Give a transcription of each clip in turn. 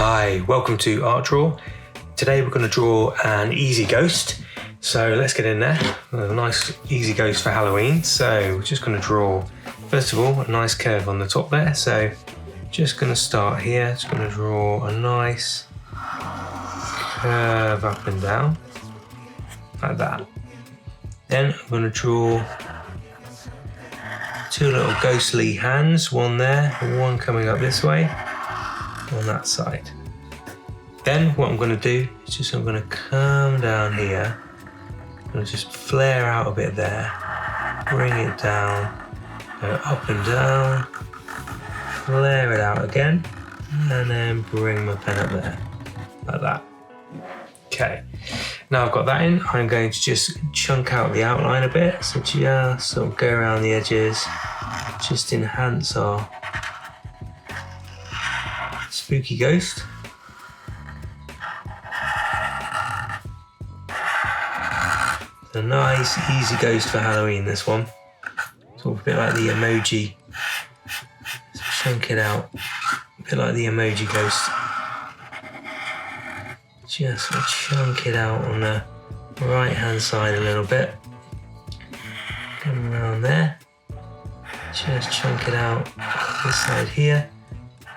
Hi, welcome to Art Draw. Today we're going to draw an easy ghost. So let's get in there. A nice easy ghost for Halloween. So we're just going to draw, first of all, a nice curve on the top there. So just going to start here. Just going to draw a nice curve up and down, like that. Then I'm going to draw two little ghostly hands, one there, one coming up this way, on that side. Then what I'm going to do is just I'm going to come down here. I'm going to just flare out a bit there, bring it down, go up and down, flare it out again, and then bring my pen up there, like that. Okay, now I've got that in, I'm going to just chunk out the outline a bit, so just sort of go around the edges, just enhance our spooky ghost. A nice, easy ghost for Halloween, this one. Sort of a bit like the emoji. Let's chunk it out. A bit like the emoji ghost. Just chunk it out on the right hand side a little bit. Come around there. Just chunk it out this side here.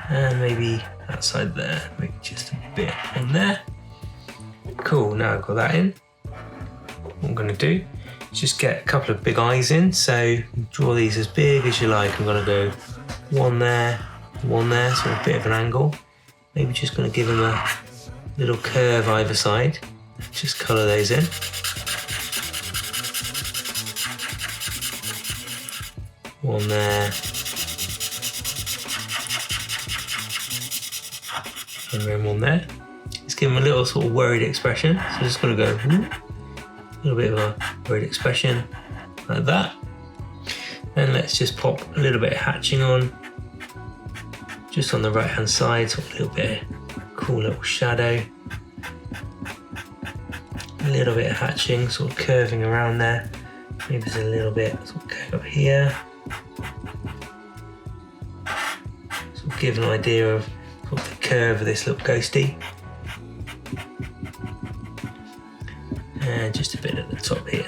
And maybe that side there. Maybe just a bit on there. Cool, now I've got that in. What I'm going to do is just get a couple of big eyes in, so draw these as big as you like. I'm going to go one there, so a bit of an angle. Maybe just going to give them a little curve either side. Just colour those in. One there. And then one there. Let's give them a little sort of worried expression. So I'm just going to go a little bit of a worried expression, like that. And let's just pop a little bit of hatching on, just on the right hand side, so a little bit of cool little shadow. A little bit of hatching, sort of curving around there. Maybe there's a little bit sort of curve up here. Sort of give an idea of sort of the curve of this little ghosty. And just a bit at the top here.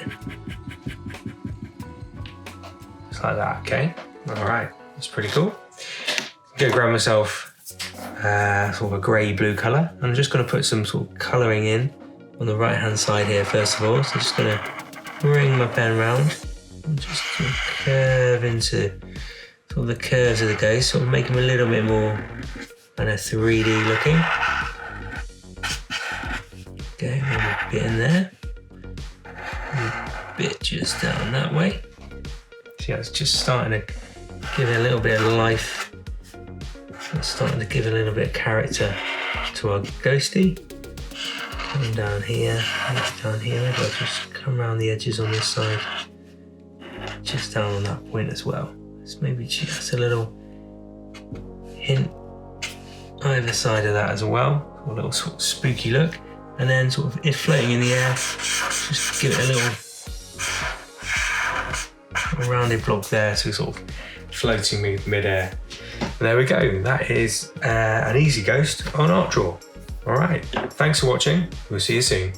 Just like that, okay? All right, that's pretty cool. Go grab myself sort of a grey-blue colour. I'm just going to put some sort of colouring in on the right-hand side here first of all. So I'm just going to bring my pen around and just sort of curve into sort of the curves of the ghost, sort of make them a little bit more kind of 3D looking. Okay, maybe a bit in there. A bit just down that way. So yeah, it's just starting to give it a little bit of life. It's starting to give a little bit of character to our ghosty. Coming down here, maybe I'll just come around the edges on this side. Just down on that point as well. It's maybe just a little hint either side of that as well. A little sort of spooky look. And then sort of it floating in the air, just give it a little rounded block there, so sort of floating mid-air. There we go, that is an easy ghost on Art Draw. All right, thanks for watching, we'll see you soon.